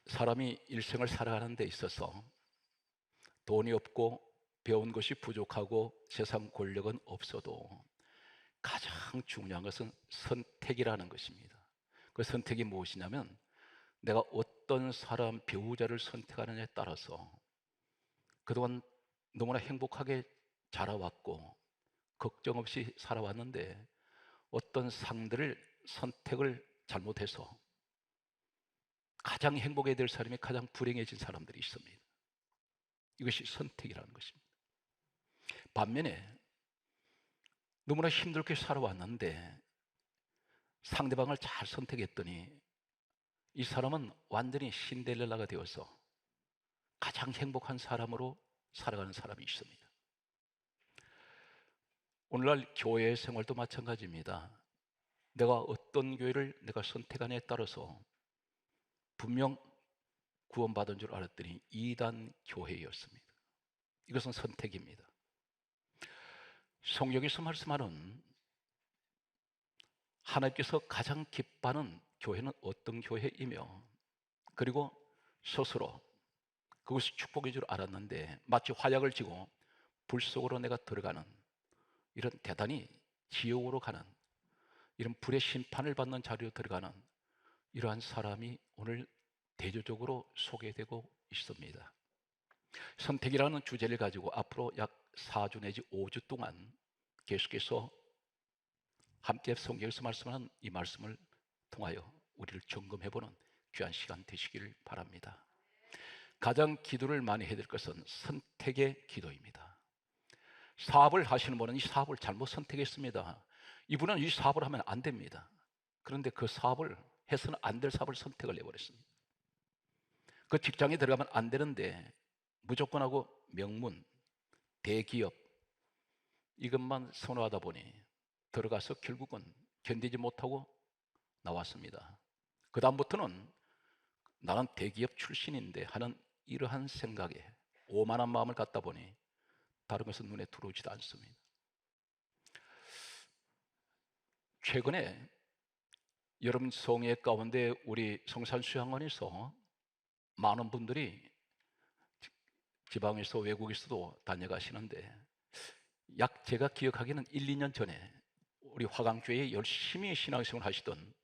사람이 일생을 살아가는 데 있어서 돈이 없고 배운 것이 부족하고 세상 권력은 없어도 가장 중요한 것은 선택이라는 것입니다. 그 선택이 무엇이냐면 내가 어떤 사람 배우자를 선택하느냐에 따라서 그동안 너무나 행복하게 자라왔고 걱정 없이 살아왔는데 어떤 상대를 선택을 잘못해서 가장 행복해야 될 사람이 가장 불행해진 사람들이 있습니다. 이것이 선택이라는 것입니다. 반면에 너무나 힘들게 살아왔는데 상대방을 잘 선택했더니 이 사람은 완전히 신데렐라가 되어서 가장 행복한 사람으로 살아가는 사람이 있습니다. 오늘날 교회 생활도 마찬가지입니다. 내가 어떤 교회를 내가 선택하냐에 따라서 분명 구원받은 줄 알았더니 이단 교회였습니다. 이것은 선택입니다. 성경에서 말씀하는 하나님께서 가장 기뻐하는 교회는 어떤 교회이며 그리고 스스로 그것이 축복인 줄 알았는데 마치 화약을 쥐고 불 속으로 내가 들어가는 이런 대단히 지옥으로 가는 이런 불의 심판을 받는 자리로 들어가는 이러한 사람이 오늘 대조적으로 소개되고 있습니다. 선택이라는 주제를 가지고 앞으로 약 4주 내지 5주 동안 계속해서 함께 성경에서 말씀하는 이 말씀을 통하여 우리를 점검해보는 귀한 시간 되시기를 바랍니다. 가장 기도를 많이 해야 될 것은 선택의 기도입니다. 사업을 하시는 분은 이 사업을 잘못 선택했습니다. 이분은 이 사업을 하면 안 됩니다. 그런데 그 사업을 해서는 안 될 사업을 선택을 해버렸습니다. 그 직장에 들어가면 안 되는데 무조건 하고 명문, 대기업 이것만 선호하다 보니 들어가서 결국은 견디지 못하고 나왔습니다. 그 다음부터는 나는 대기업 출신인데 하는 이러한 생각에 오만한 마음을 갖다 보니 다른 것은 눈에 들어오지도 않습니다. 최근에 여러분 성회 가운데 우리 성산수양원에서 많은 분들이 지방에서 외국에서도 다녀가시는데 약 제가 기억하기에는 1, 2년 전에 우리 화강교회에 열심히 신앙생활을 하시던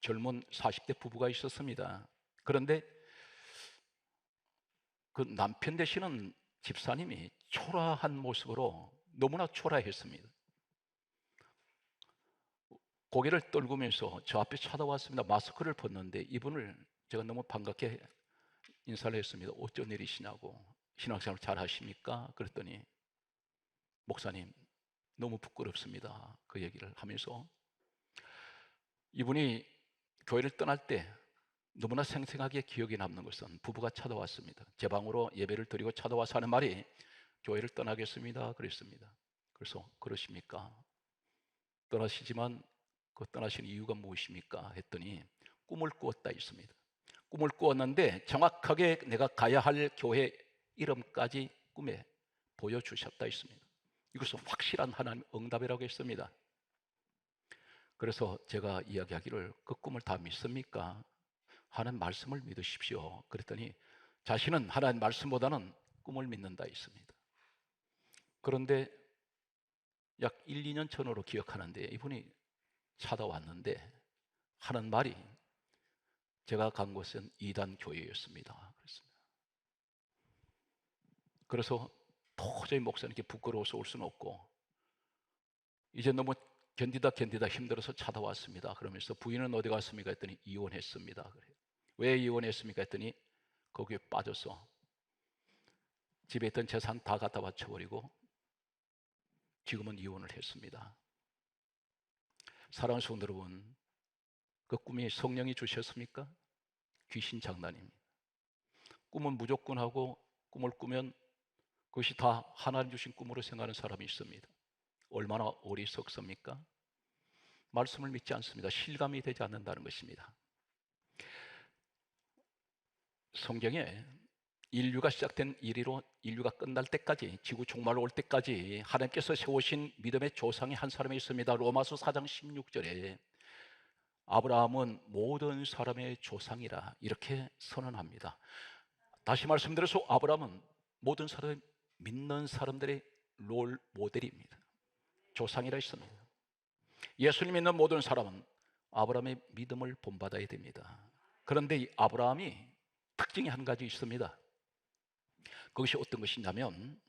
젊은 40대 부부가 있었습니다. 그런데 그 남편 되시는 집사님이 초라한 모습으로 너무나 초라했습니다. 고개를 떨구면서 저 앞에 쳐다왔습니다. 마스크를 벗는데 이분을 제가 너무 반갑게 인사를 했습니다. 어쩐 일이시냐고. 신앙생활 잘 하십니까? 그랬더니 목사님 너무 부끄럽습니다. 그 얘기를 하면서 이분이 교회를 떠날 때 너무나 생생하게 기억에 남는 것은 부부가 찾아왔습니다. 제 방으로 예배를 드리고 찾아와서 하는 말이 교회를 떠나겠습니다 그랬습니다. 그래서 그러십니까? 떠나시지만 그 떠나신 이유가 무엇입니까? 했더니 꿈을 꾸었다 했습니다. 꿈을 꾸었는데 정확하게 내가 가야 할 교회 이름까지 꿈에 보여주셨다 했습니다. 이것은 확실한 하나님 응답이라고 했습니다. 그래서 제가 이야기하기를 그 꿈을 다 믿습니까? 하나님 말씀을 믿으십시오. 그랬더니 자신은 하나님 말씀보다는 꿈을 믿는다 했습니다. 그런데 약 1, 2년 전으로 기억하는데 이분이 찾아왔는데 하는 말이 제가 간 곳은 이단 교회였습니다. 그랬습니다. 그래서 도저히 목사님께 부끄러워서 올 수는 없고 이제 너무 견디다 힘들어서 찾아왔습니다. 그러면서 부인은 어디 갔습니까? 했더니 이혼했습니다. 그래요. 왜 이혼했습니까? 했더니 거기에 빠져서 집에 있던 재산 다 갖다 바쳐버리고 지금은 이혼을 했습니다. 사랑하는 성도 여러분, 그 꿈이 성령이 주셨습니까? 귀신 장난입니다. 꿈은 무조건 하고 꿈을 꾸면 그것이 다 하나님 주신 꿈으로 생각하는 사람이 있습니다. 얼마나 어리석습니까? 말씀을 믿지 않습니다. 실감이 되지 않는다는 것입니다. 성경에 인류가 시작된 이리로 인류가 끝날 때까지 지구 종말로 올 때까지 하나님께서 세우신 믿음의 조상이 한 사람이 있습니다. 로마서 4장 16절에 아브라함은 모든 사람의 조상이라 이렇게 선언합니다. 다시 말씀드려서 아브라함은 모든 사람, 믿는 사람들의 롤 모델입니다. 조상이라 했습니다. 예수님 믿는 모든 사람은 아브라함의 믿음을 본받아야 됩니다. 그런데 이 아브라함이 특징이 한 가지 있습니다. 그것이 어떤 것이냐면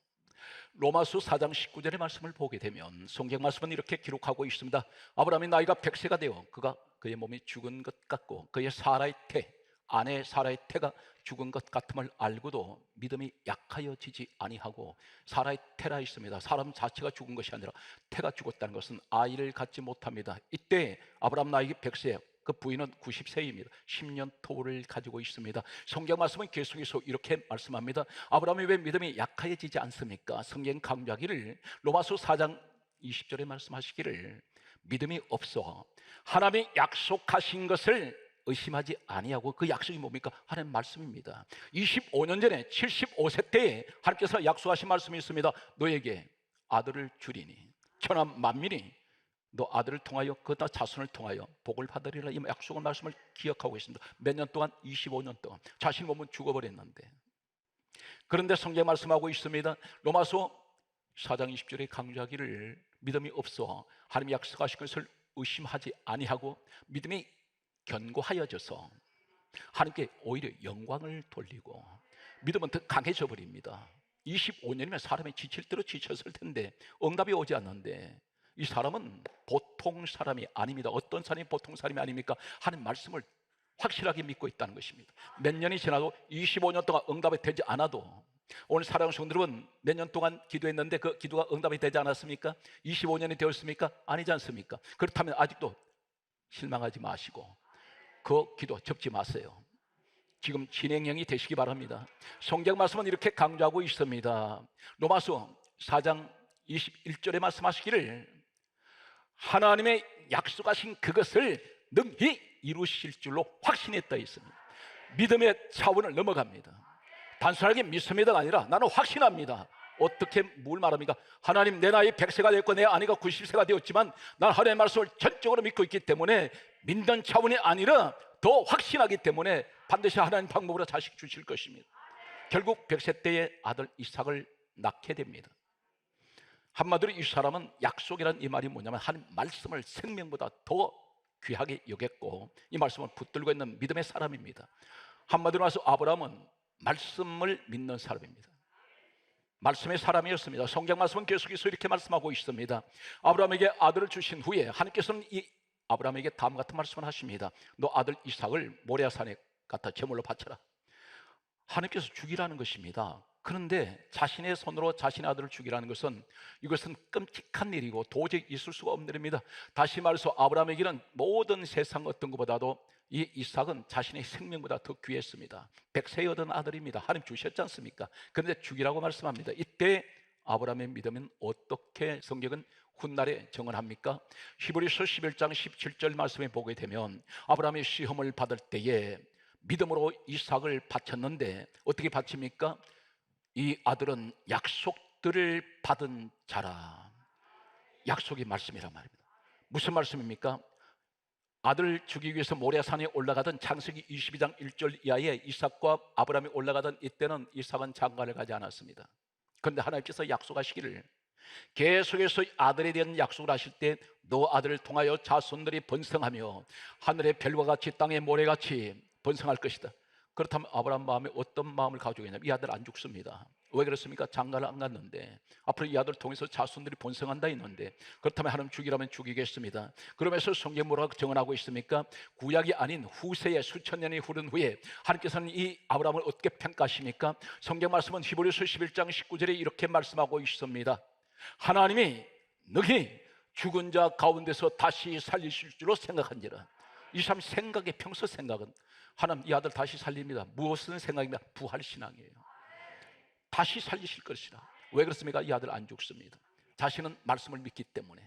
로마서 4장 19절의 말씀을 보게 되면 성경 말씀은 이렇게 기록하고 있습니다. 아브라함이 나이가 100세가 되어 그가 그의 몸이 죽은 것 같고 그의 사라의 태, 아내 사라의 태가 죽은 것 같음을 알고도 믿음이 약하여지지 아니하고, 사라의 태라 있습니다. 사람 자체가 죽은 것이 아니라 태가 죽었다는 것은 아이를 갖지 못합니다. 이때 아브라함 나이가 100세, 그 부인은 90세입니다. 10년 터울을 가지고 있습니다. 성경 말씀은 계속해서 이렇게 말씀합니다. 아브라함이 왜 믿음이 약해지지 않습니까? 성경 강조하기를 로마서 4장 20절에 말씀하시기를 믿음이 없어 하나님이 약속하신 것을 의심하지 아니하고, 그 약속이 뭡니까? 하나님 말씀입니다. 25년 전에 75세 때에 하나님께서 약속하신 말씀이 있습니다. 너에게 아들을 주리니 천하 만민이 너 아들을 통하여 그다 자손을 통하여 복을 받으리라. 이 약속의 말씀을 기억하고 있습니다. 몇 년 동안? 25년 동안. 자신 몸은 죽어버렸는데, 그런데 성경 말씀하고 있습니다. 로마서 4장 20절에 강조하기를 믿음이 없어 하나님이 약속하신 것을 의심하지 아니하고 믿음이 견고하여져서 하나님께 오히려 영광을 돌리고 믿음은 더 강해져 버립니다. 25년이면 사람이 지칠 대로 지쳤을 텐데 응답이 오지 않는데, 이 사람은 보통 사람이 아닙니다. 어떤 사람이 보통 사람이 아닙니까? 하나님 말씀을 확실하게 믿고 있다는 것입니다. 몇 년이 지나도 25년 동안 응답이 되지 않아도, 오늘 사랑하는 성도들은 몇 년 동안 기도했는데 그 기도가 응답이 되지 않았습니까? 25년이 되었습니까? 아니지 않습니까? 그렇다면 아직도 실망하지 마시고 그 기도 접지 마세요. 지금 진행형이 되시기 바랍니다. 성경 말씀은 이렇게 강조하고 있습니다. 로마서 4장 21절에 말씀하시기를 하나님의 약속하신 그것을 능히 이루실 줄로 확신했다 했습니다. 믿음의 차원을 넘어갑니다. 단순하게 믿습니다가 아니라 나는 확신합니다. 어떻게 뭘 말합니까? 하나님, 내 나이 100세가 되었고 내 아내가 90세가 되었지만 난 하나님의 말씀을 전적으로 믿고 있기 때문에 믿는 차원이 아니라 더 확신하기 때문에 반드시 하나님 방법으로 자식 주실 것입니다. 결국 100세 때에 아들 이삭을 낳게 됩니다. 한마디로 이 사람은 약속이란 이 말이 뭐냐면 하나님 말씀을 생명보다 더 귀하게 여겼고 이 말씀을 붙들고 있는 믿음의 사람입니다. 한마디로 말해서 아브라함은 말씀을 믿는 사람입니다. 말씀의 사람이었습니다. 성경 말씀은 계속해서 이렇게 말씀하고 있습니다. 아브라함에게 아들을 주신 후에 하나님께서는 이 아브라함에게 다음 같은 말씀을 하십니다. 너 아들 이삭을 모리아산에 갖다 제물로 바쳐라. 하나님께서 죽이라는 것입니다. 그런데 자신의 손으로 자신의 아들을 죽이라는 것은, 이것은 끔찍한 일이고 도저히 있을 수가 없는 일입니다. 다시 말해서 아브라함에게는 모든 세상 어떤 것보다도 이 이삭은 자신의 생명보다 더 귀했습니다. 100세에 얻은 아들입니다. 하나님 주셨지 않습니까? 그런데 죽이라고 말씀합니다. 이때 아브라함의 믿음은 어떻게 성경은 훗날에 정언합니까? 히브리서 11장 17절 말씀에 보게 되면 아브라함이 시험을 받을 때에 믿음으로 이삭을 바쳤는데 어떻게 바칩니까? 이 아들은 약속들을 받은 자라. 약속의 말씀이란 말입니다. 무슨 말씀입니까? 아들을 죽이기 위해서 모리아산에 올라가던 창세기 22장 1절 이하에 이삭과 아브라함이 올라가던 이때는 이삭은 장가를 가지 않았습니다. 그런데 하나님께서 약속하시기를, 계속해서 아들에 대한 약속을 하실 때 너 아들을 통하여 자손들이 번성하며 하늘의 별과 같이 땅의 모래같이 번성할 것이다. 그렇다면 아브라함 마음에 어떤 마음을 가지고 있냐면 이 아들 안 죽습니다. 왜 그렇습니까? 장가를 안 갔는데 앞으로 이 아들을 통해서 자손들이 번성한다 했는데, 그렇다면 하나님 죽이라면 죽이겠습니다. 그러면서 성경 뭐라고 정언하고 있습니까? 구약이 아닌 후세에 수천 년이 흐른 후에 하나님께서는 이 아브라함을 어떻게 평가하십니까? 성경 말씀은 히브리서 11장 19절에 이렇게 말씀하고 있습니다. 하나님이 너희 죽은 자 가운데서 다시 살리실 줄로 생각한지라. 이 사람 생각의 평소 생각은 하나님 이 아들 다시 살립니다. 무엇은 생각입니다? 부활신앙이에요. 다시 살리실 것이라. 왜 그렇습니까? 이 아들 안 죽습니다. 자신은 말씀을 믿기 때문에.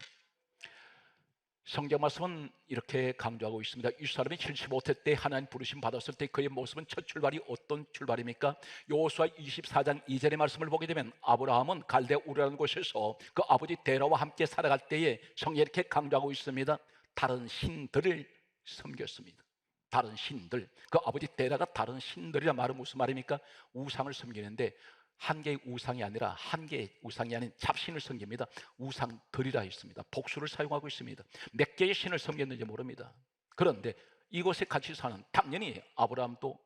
성경 말씀은 이렇게 강조하고 있습니다. 이 사람이 75세 때 하나님 부르심 받았을 때 그의 모습은 첫 출발이 어떤 출발입니까? 여호수아 24장 2절의 말씀을 보게 되면 아브라함은 갈대 우르라는 곳에서 그 아버지 데라와 함께 살아갈 때에 성경이 이렇게 강조하고 있습니다. 다른 신들을 섬겼습니다. 다른 신들, 그 아버지 데라가 다른 신들이란 말은 무슨 말입니까? 우상을 섬기는데 한 개의 우상이 아니라 한 개의 우상이 아닌 잡신을 섬깁니다. 우상들이라 했습니다. 복수를 사용하고 있습니다. 몇 개의 신을 섬겼는지 모릅니다. 그런데 이곳에 같이 사는 당연히 아브라함도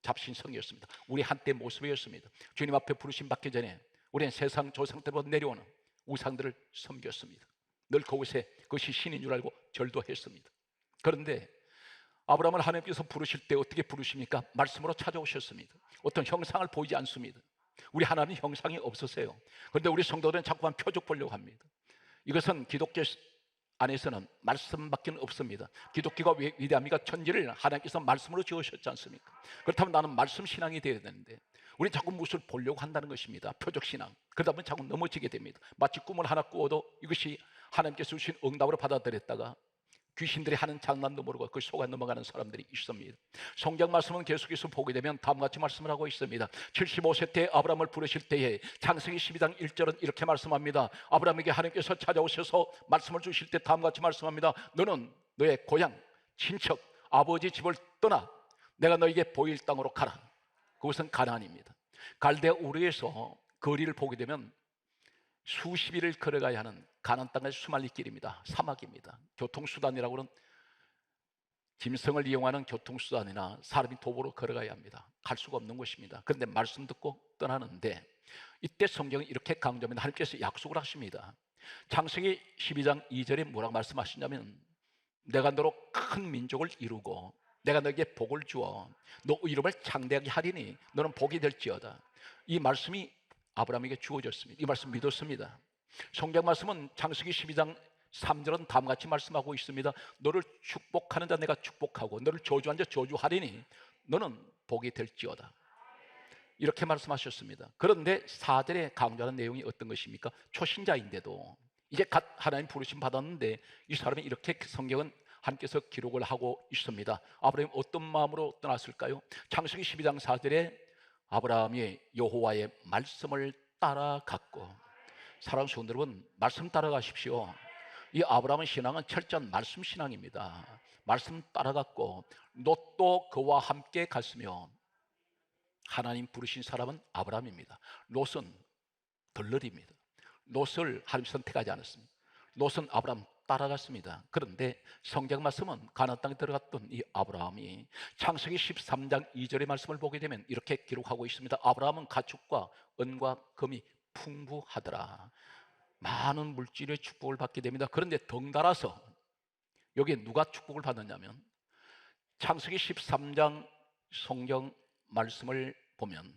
잡신 성이었습니다. 우리 한때 모습이었습니다. 주님 앞에 부르심 받기 전에 우리는 세상 조상 때부터 내려오는 우상들을 섬겼습니다. 늘 그곳에 그것이 신인 줄 알고 절도 했습니다. 그런데 아브라함을 하나님께서 부르실 때 어떻게 부르십니까? 말씀으로 찾아오셨습니다. 어떤 형상을 보이지 않습니다. 우리 하나님 형상이 없으세요. 그런데 우리 성도들은 자꾸만 표적 보려고 합니다. 이것은 기독교 안에서는 말씀밖에 없습니다. 기독교가 왜 위대합니까? 천지를 하나님께서 말씀으로 지으셨지 않습니까? 그렇다면 나는 말씀 신앙이 되어야 되는데 우리 자꾸 무엇을 보려고 한다는 것입니다. 표적 신앙. 그러다 보면 자꾸 넘어지게 됩니다. 마치 꿈을 하나 꾸어도 이것이 하나님께서 주신 응답으로 받아들였다가 귀신들이 하는 장난도 모르고 그 속아 넘어가는 사람들이 있습니다. 성경 말씀은 계속해서 보게 되면 다음과 같이 말씀을 하고 있습니다. 75세 때 아브라함을 부르실 때에 창세기 12장 1절은 이렇게 말씀합니다. 아브라함에게 하나님께서 찾아오셔서 말씀을 주실 때 다음과 같이 말씀합니다. 너는 너의 고향, 친척, 아버지 집을 떠나 내가 너에게 보일 땅으로 가라. 그것은 가나안입니다. 갈대 우르에서 거리를 보게 되면 수십 일을 걸어가야 하는 가나안 땅의 수말리 길입니다. 사막입니다. 교통수단이라고는 짐승을 이용하는 교통수단이나 사람이 도보로 걸어가야 합니다. 갈 수가 없는 곳입니다. 그런데 말씀 듣고 떠나는데 이때 성경은 이렇게 강조합니다. 하나님께서 약속을 하십니다. 창세기 12장 2절에 뭐라고 말씀하시냐면 내가 너로 큰 민족을 이루고 내가 너에게 복을 주어 너 이름을 창대하게 하리니 너는 복이 될지어다. 이 말씀이 아브라함에게 주어졌습니다. 이 말씀 믿었습니다. 성경 말씀은 창세기 12장 3절은 다음같이 말씀하고 있습니다. 너를 축복하는 자 내가 축복하고 너를 저주한 자 저주하리니 너는 복이 될지어다. 이렇게 말씀하셨습니다. 그런데 4절에 강조하는 내용이 어떤 것입니까? 초신자인데도 이제 갓 하나님 부르심 받았는데 이 사람이 이렇게 성경은 하나님께서 기록을 하고 있습니다. 아브라함이 어떤 마음으로 떠났을까요? 창세기 12장 4절에 아브라함이 여호와의 말씀을 따라갔고, 사랑하는 성도 여러분, 말씀 따라가십시오. 이 아브라함의 신앙은 철저한 말씀 신앙입니다. 말씀 따라갔고 롯도 그와 함께 갔으며 하나님 부르신 사람은 아브라함입니다. 롯은 덜러리입니다. 롯을 하나님 선택하지 않았습니다. 롯은 아브라함 따라갔습니다. 그런데 성경 말씀은 가나안 땅에 들어갔던 이 아브라함이 창세기 13장 2절의 말씀을 보게 되면 이렇게 기록하고 있습니다. 아브라함은 가축과 은과 금이 풍부하더라. 많은 물질의 축복을 받게 됩니다. 그런데 덩달아서 여기에 누가 축복을 받느냐면 창세기 13장 성경 말씀을 보면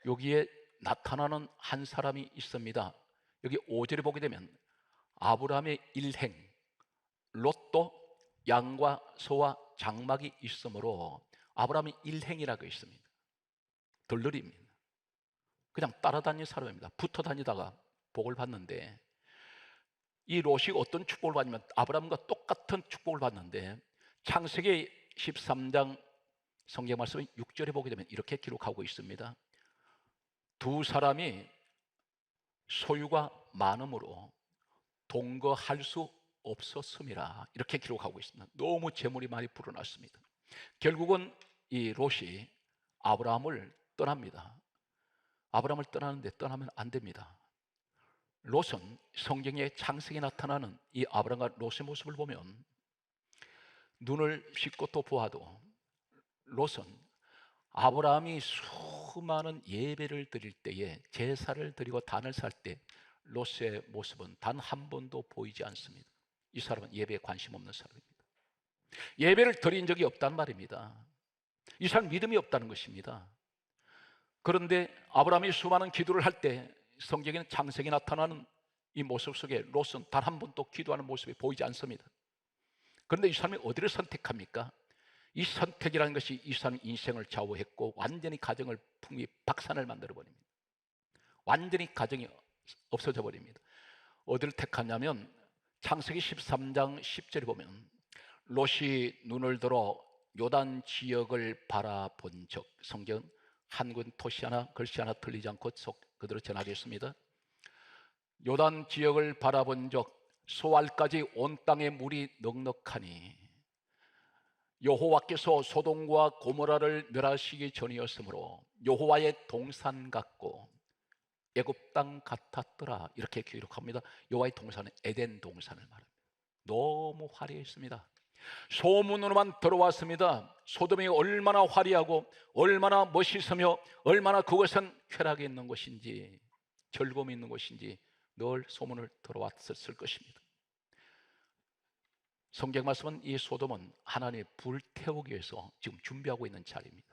여기에 나타나는 한 사람이 있습니다. 여기 5절에 보게 되면 아브라함의 일행 롯도 양과 소와 장막이 있으므로 아브라함의 일행이라고 있습니다. 덜러리입니다. 그냥 따라다니는 사람입니다. 붙어 다니다가 복을 받는데 이 롯이 어떤 축복을 받냐면 아브라함과 똑같은 축복을 받는데 창세기 13장 성경 말씀은 6절에 보게 되면 이렇게 기록하고 있습니다. 두 사람이 소유가 많음으로 동거할 수 없었음이라 이렇게 기록하고 있습니다. 너무 재물이 많이 불어났습니다. 결국은 이 롯이 아브라함을 떠납니다. 아브라함을 떠나는데 떠나면 안 됩니다. 롯은 성경의 창세기에 나타나는 이 아브라함과 롯의 모습을 보면 눈을 씻고 또 보아도 롯은 아브라함이 수많은 예배를 드릴 때에 제사를 드리고 단을 살 때 롯의 모습은 단 한 번도 보이지 않습니다. 이 사람은 예배에 관심 없는 사람입니다. 예배를 드린 적이 없단 말입니다. 이 사람 믿음이 없다는 것입니다. 그런데 아브라함이 수많은 기도를 할 때 성경에는 창세기에 나타나는 이 모습 속에 롯은 단 한 번도 기도하는 모습이 보이지 않습니다. 그런데 이 사람이 어디를 선택합니까? 이 선택이라는 것이 이 사람의 인생을 좌우했고 완전히 가정을 풍비박산을 만들어버립니다. 완전히 가정이 없어져 버립니다. 어디를 택하냐면 창세기 13장 10절에 보면 롯이 눈을 들어 요단 지역을 바라본 적, 성경 한군 토시 하나 글씨 하나 틀리지 않고 그대로 전하겠습니다. 요단 지역을 바라본 적 소알까지 온 땅에 물이 넉넉하니 여호와께서 소돔과 고모라를 멸하시기 전이었으므로 여호와의 동산 같고 애굽 땅 같았더라, 이렇게 기록합니다. 여호와의 동산은 에덴 동산을 말합니다. 너무 화려했습니다. 소문으로만 들어왔습니다. 소돔이 얼마나 화려하고 얼마나 멋있으며 얼마나 그것은 쾌락이 있는 곳인지 즐거움이 있는 곳인지 늘 소문을 들어왔을 것입니다. 성경 말씀은 이 소돔은 하나님의 불태우기 위해서 지금 준비하고 있는 자리입니다.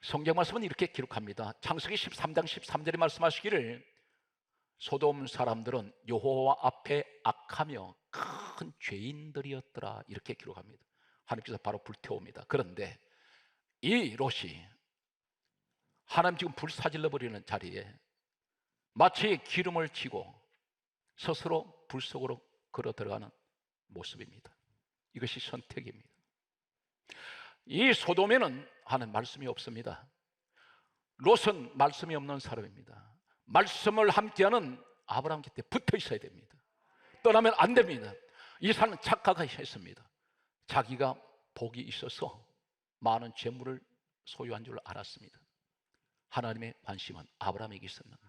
성경 말씀은 이렇게 기록합니다. 창세기 13장 13절에 말씀하시기를 소돔 사람들은 여호와 앞에 악하며 큰 죄인들이었더라, 이렇게 기록합니다. 하나님께서 바로 불태웁니다. 그런데 이 롯이 하나님 지금 불사질러 버리는 자리에 마치 기름을 지고 스스로 불 속으로 걸어 들어가는 모습입니다. 이것이 선택입니다. 이 소돔에는 하는 말씀이 없습니다. 롯은 말씀이 없는 사람입니다. 말씀을 함께하는 아브라함 곁에 붙어 있어야 됩니다. 떠나면 안 됩니다. 이 사람은 착각을 했습니다. 자기가 복이 있어서 많은 재물을 소유한 줄 알았습니다. 하나님의 관심은 아브라함에게 있었는데,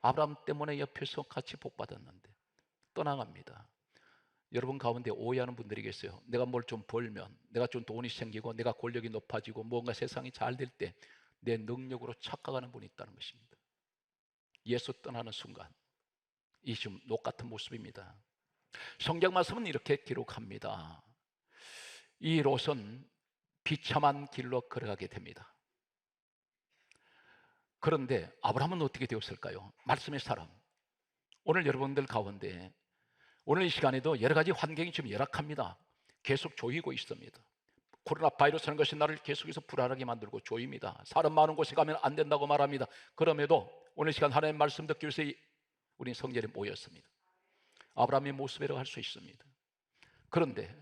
아브라함 때문에 옆에서 같이 복 받았는데 떠나갑니다. 여러분 가운데 오해하는 분들이 계세요. 내가 뭘 좀 벌면, 내가 좀 돈이 생기고 내가 권력이 높아지고 뭔가 세상이 잘 될 때 내 능력으로 착각하는 분이 있다는 것입니다. 예수 떠나는 순간 이 지금 롯 같은 모습입니다. 성경 말씀은 이렇게 기록합니다. 이 롯은 비참한 길로 걸어가게 됩니다. 그런데 아브라함은 어떻게 되었을까요? 말씀의 사람. 오늘 여러분들 가운데 오늘 이 시간에도 여러 가지 환경이 좀 열악합니다. 계속 조이고 있습니다. 코로나 바이러스라는 것이 나를 계속해서 불안하게 만들고 조입니다. 사람 많은 곳에 가면 안 된다고 말합니다. 그럼에도 오늘 시간 하나님의 말씀 듣기 위해서 우리 성전에 모였습니다. 아브라함의 모습이라고 할 수 있습니다. 그런데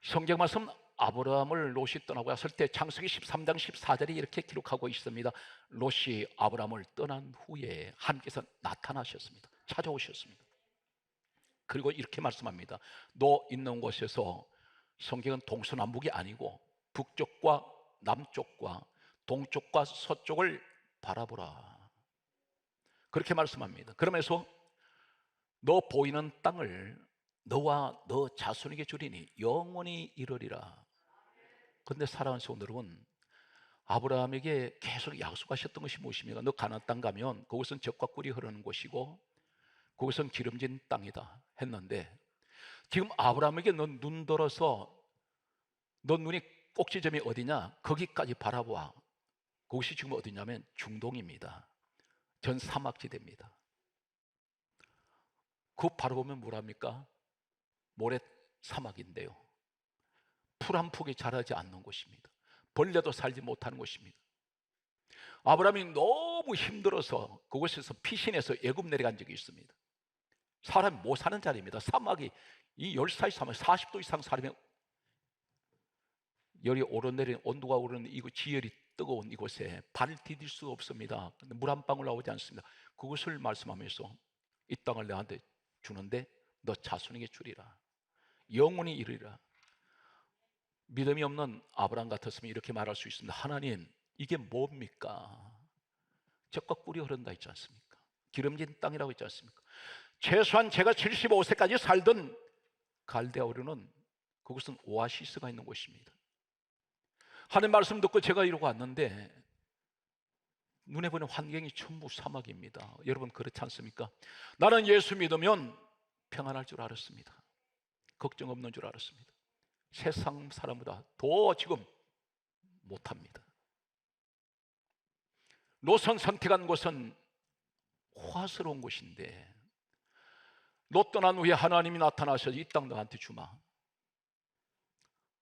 성경 말씀 아브라함을 롯이 떠나고 갔을 때 창세기 13장 14절이 이렇게 기록하고 있습니다. 롯이 아브라함을 떠난 후에 하나님께서 나타나셨습니다. 찾아오셨습니다. 그리고 이렇게 말씀합니다. 너 있는 곳에서, 성경은 동서남북이 아니고 북쪽과 남쪽과 동쪽과 서쪽을 바라보라, 그렇게 말씀합니다. 그러면서 너 보이는 땅을 너와 너 자손에게 주리니 영원히 이르리라. 그런데 사랑하는 성도 여러분, 아브라함에게 계속 약속하셨던 것이 무엇입니까? 너 가나안 땅 가면 그것은 젖과 꿀이 흐르는 곳이고 그것은 기름진 땅이다 했는데, 지금 아브라함에게 너 눈 들어서 너 눈이 꼭지점이 어디냐? 거기까지 바라보아. 그것이 지금 어디냐면 중동입니다. 전 사막지대입니다. 그 바라보면 뭐랍니까? 모래 사막인데요, 풀 한 폭이 자라지 않는 곳입니다. 벌레도 살지 못하는 곳입니다. 아브라함이 너무 힘들어서 그곳에서 피신해서 애굽 내려간 적이 있습니다. 사람이 못 사는 자리입니다. 사막이, 이 열사의 사막 40도 이상 사람이 열이 오르내리는, 온도가 오르는 이 지열이 뜨거운 이곳에 발을 디딜 수 없습니다. 물 한 방울 나오지 않습니다. 그것을 말씀하면서 이 땅을 내한테 주는데 너 자손에게 주리라, 영원히 이르리라. 믿음이 없는 아브라함 같았으면 이렇게 말할 수 있습니다. 하나님, 이게 뭡니까? 젖과 꿀이 흐른다 했지 않습니까? 기름진 땅이라고 했지 않습니까? 최소한 제가 75세까지 살던 갈대아우르는 그것은 오아시스가 있는 곳입니다. 하나님 말씀 듣고 제가 이러고 왔는데 눈에 보이는 환경이 전부 사막입니다. 여러분 그렇지 않습니까? 나는 예수 믿으면 평안할 줄 알았습니다. 걱정 없는 줄 알았습니다. 세상 사람보다 더 지금 못합니다. 롯은 선택한 곳은 화스러운 곳인데 롯 떠난 후에 하나님이 나타나셔서 이 땅 너한테 주마.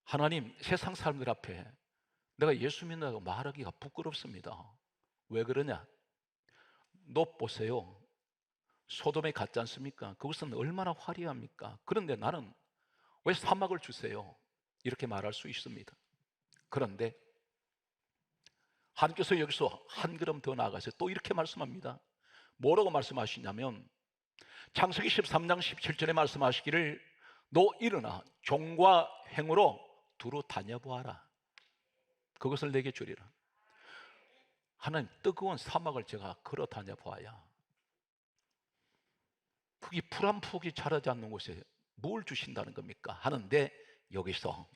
하나님, 세상 사람들 앞에 내가 예수 믿는다고 말하기가 부끄럽습니다. 왜 그러냐? 롯 보세요. 소돔에 갔지 않습니까? 그것은 얼마나 화려합니까? 그런데 나는 왜 사막을 주세요? 이렇게 말할 수 있습니다. 그런데 하나님께서 여기서 한 걸음 더 나아가서 또 이렇게 말씀합니다. 뭐라고 말씀하시냐면 창세기 13장 17절에 말씀하시기를 너 일어나 종과 행으로 두루 다녀보아라. 그것을 내게 주리라. 하나님, 뜨거운 사막을 제가 걸어 다녀보아야 그게 풀 한 폭이 자라지 않는 곳에 뭘 주신다는 겁니까? 하는데 여기서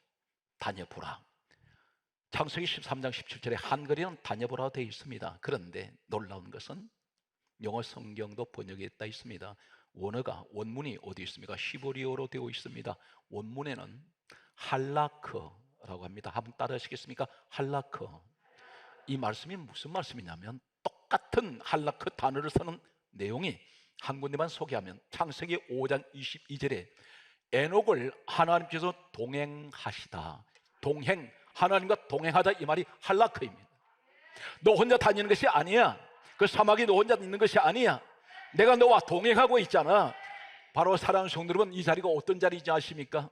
다녀보라. 창세기 13장 17절에 한글에는 다녀보라고 되어 있습니다. 그런데 놀라운 것은 영어 성경도 번역했다 있습니다. 원문이 어디 있습니까? 히브리어로 되어 있습니다. 원문에는 할라크라고 합니다. 한번 따라 하시겠습니까? 할라크. 이 말씀이 무슨 말씀이냐면 똑같은 할라크 단어를 쓰는 내용이 한 군데만 소개하면 창세기 5장 22절에 에녹을 하나님께서 동행하시다. 동행, 하나님과 동행하다, 이 말이 할라크입니다. 너 혼자 다니는 것이 아니야. 그 사막에 너 혼자 있는 것이 아니야. 내가 너와 동행하고 있잖아. 바로 사랑하는 성도 여러분, 이 자리가 어떤 자리인지 아십니까?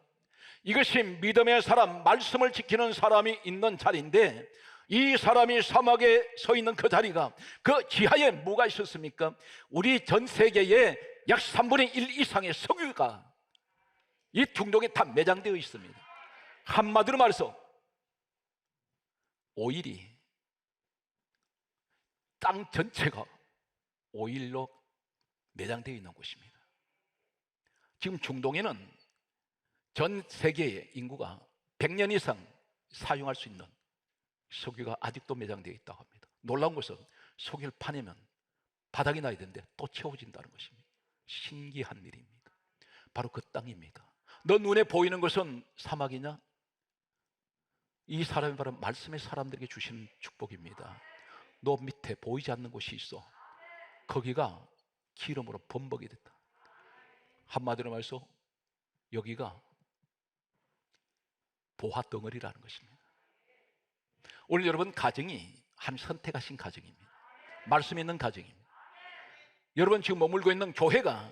이것이 믿음의 사람, 말씀을 지키는 사람이 있는 자리인데, 이 사람이 사막에 서 있는 그 자리가, 그 지하에 뭐가 있었습니까? 우리 전 세계에 약 3분의 1 이상의 석유가 이 중동에 다 매장되어 있습니다. 한마디로 말해서 오일이, 땅 전체가 오일로 매장되어 있는 곳입니다. 지금 중동에는 전 세계의 인구가 100년 이상 사용할 수 있는 석유가 아직도 매장되어 있다고 합니다. 놀라운 것은 석유를 파내면 바닥이 나야 되는데 또 채워진다는 것입니다. 신기한 일입니다. 바로 그 땅입니다. 너 눈에 보이는 것은 사막이냐? 이 사람이 바로 말씀의 사람들에게 주시는 축복입니다. 너 밑에 보이지 않는 곳이 있어. 거기가 기름으로 범벅이 됐다. 한마디로 말해서 여기가 보화 덩어리라는 것입니다. 오늘 여러분 가정이 한 선택하신 가정입니다. 말씀 있는 가정입니다. 여러분 지금 머물고 있는 교회가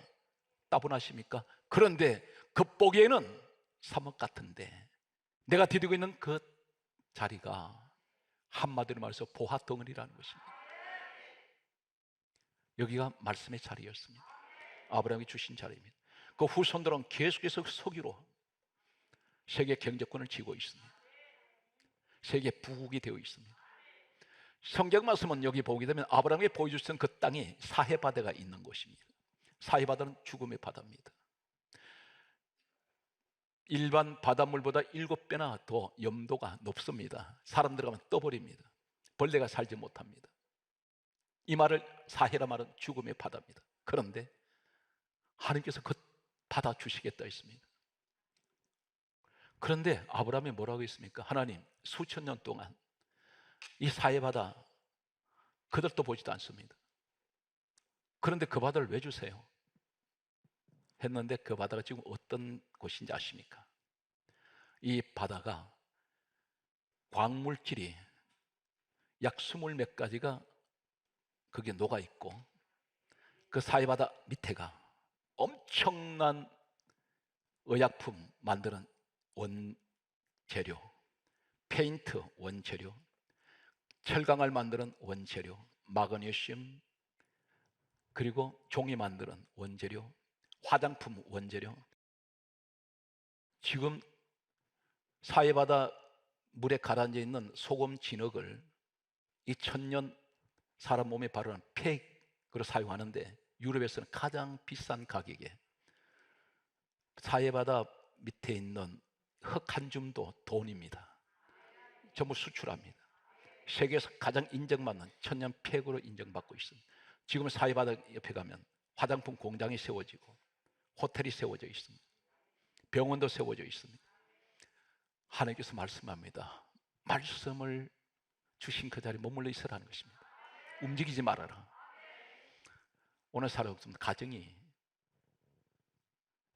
따분하십니까? 그런데 겉보기에는 사막 같은데 내가 디디고 있는 그 자리가 한마디로 말해서 보화 덩어리라는 것입니다. 여기가 말씀의 자리였습니다. 아브라함이 주신 자리입니다. 그 후손들은 계속해서 석유로 세계 경제권을 쥐고 있습니다. 세계 부국이 되어 있습니다. 성경 말씀은 여기 보게 되면 아브라함이 보여주신 그 땅이 사해바다가 있는 곳입니다. 사해바다는 죽음의 바다입니다. 일반 바닷물보다 7배나 더 염도가 높습니다. 사람 들어가면 떠버립니다. 벌레가 살지 못합니다. 이 말을, 사해라 말은 죽음의 바다입니다. 그런데 하나님께서 그 바다 주시겠다 했습니다. 그런데 아브라함이 뭐라고 했습니까? 하나님, 수천 년 동안 이 사해바다 그들도 보지도 않습니다. 그런데 그 바다를 왜 주세요? 했는데 그 바다가 지금 어떤 곳인지 아십니까? 이 바다가 광물질이 약 20몇 가지가 거기에 녹아 있고, 그 사해바다 밑에가 엄청난 의약품 만드는 원재료, 페인트 원재료, 철강을 만드는 원재료, 마그네슘, 그리고 종이 만드는 원재료, 화장품 원재료. 지금 사해바다 물에 가라앉아 있는 소금 진흙을 이 천년 사람 몸에 바르는 팩으로 사용하는데 유럽에서는 가장 비싼 가격에, 사해바다 밑에 있는 흙 한 줌도 돈입니다. 전부 수출합니다. 세계에서 가장 인정받는 천년 팩으로 인정받고 있습니다. 지금 사해바다 옆에 가면 화장품 공장이 세워지고 호텔이 세워져 있습니다. 병원도 세워져 있습니다. 하나님께서 말씀합니다. 말씀을 주신 그 자리에 머물러 있으라는 것입니다. 움직이지 말아라. 오늘 살아없으면 가정이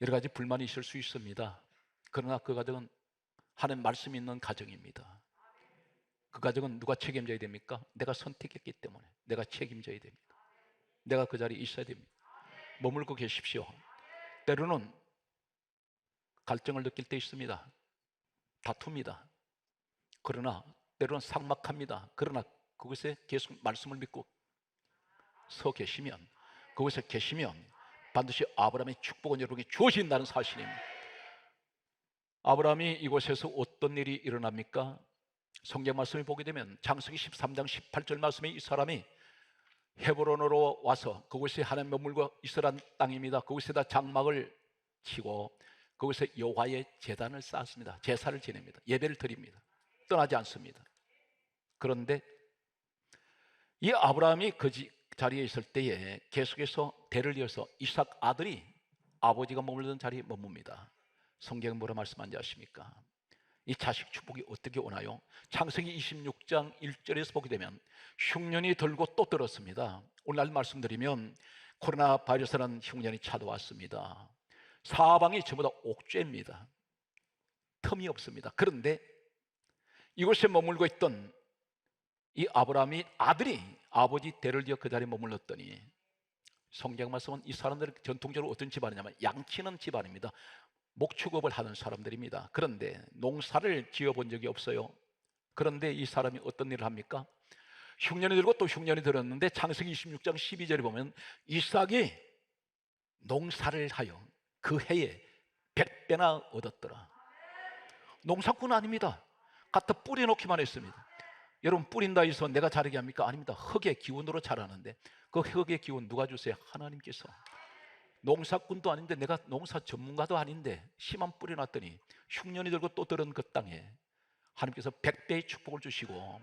여러 가지 불만이 있을 수 있습니다. 그러나 그 가정은 하나님 말씀이 있는 가정입니다. 그 가정은 누가 책임져야 됩니까? 내가 선택했기 때문에 내가 책임져야 됩니다. 내가 그 자리에 있어야 됩니다. 머물고 계십시오. 때로는 갈증을 느낄 때 있습니다. 다툽니다. 그러나 때로는 삭막합니다. 그러나 그곳에 계속 말씀을 믿고 서 계시면, 그곳에 계시면 반드시 아브라함의 축복은 여러분에게 주어진다는 사실입니다. 아브라함이 이곳에서 어떤 일이 일어납니까? 성경 말씀을 보게 되면 창세기 13장 18절 말씀에 이 사람이 헤브론으로 와서 그곳이 하나님 머물고 있으란 땅입니다. 그곳에다 장막을 치고 그곳에 여호와의 제단을 쌓았습니다. 제사를 지냅니다. 예배를 드립니다. 떠나지 않습니다. 그런데 이 아브라함이 그 자리에 있을 때에 계속해서 대를 이어서 이삭 아들이 아버지가 머물던 자리에 머뭅니다. 성경은 뭐라 말씀하는지 아십니까? 이 자식 축복이 어떻게 오나요? 창세기 26장 1절에서 보게 되면 흉년이 들고 또 들었습니다. 오늘날 말씀드리면 코로나 바이러스라는 흉년이 찾아왔습니다. 사방이 전부 다 옥죄입니다. 틈이 없습니다. 그런데 이곳에 머물고 있던 이 아브라함이 아들이 아버지 대를 이어 그 자리에 머물렀더니 성경 말씀은 이 사람들은 전통적으로 어떤 집안이냐면 양치는 집안입니다. 목축업을 하는 사람들입니다. 그런데 농사를 지어본 적이 없어요. 그런데 이 사람이 어떤 일을 합니까? 흉년이 들고 또 흉년이 들었는데 창세기 26장 12절에 보면 이삭이 농사를 하여 그 해에 100배나 얻었더라. 농사꾼 아닙니다. 갖다 뿌려놓기만 했습니다. 여러분, 뿌린다 해서 내가 자라게 합니까? 아닙니다. 흙의 기운으로 자라는데 그 흙의 기운 누가 주세요? 하나님께서. 농사꾼도 아닌데 내가 농사 전문가도 아닌데 씨만 뿌려놨더니 흉년이 들고 또 들은 그 땅에 하나님께서 100배의 축복을 주시고,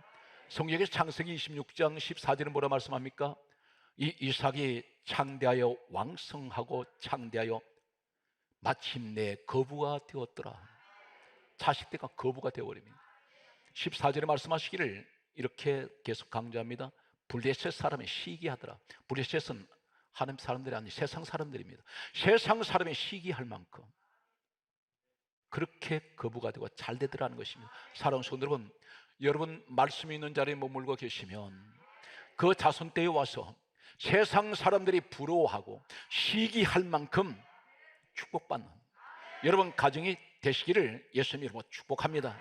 성경의 창세기 26장 14절은 뭐라 말씀합니까? 이 이삭이 창대하여 왕성하고 창대하여 마침내 거부가 되었더라. 자식들과 거부가 되어버립니다. 14절에 말씀하시기를 이렇게 계속 강조합니다. 블레셋 사람이 시기하더라. 블레셋은 하나님 사람들이 아니 세상 사람들입니다. 세상 사람이 시기할 만큼 그렇게 거부가 되고 잘 되더라는 것입니다. 사랑하는 성도 여러분 말씀이 있는 자리에 머물고 계시면 그 자손 때에 와서 세상 사람들이 부러워하고 시기할 만큼 축복받는 여러분 가정이 되시기를 예수님 이름으로 축복합니다.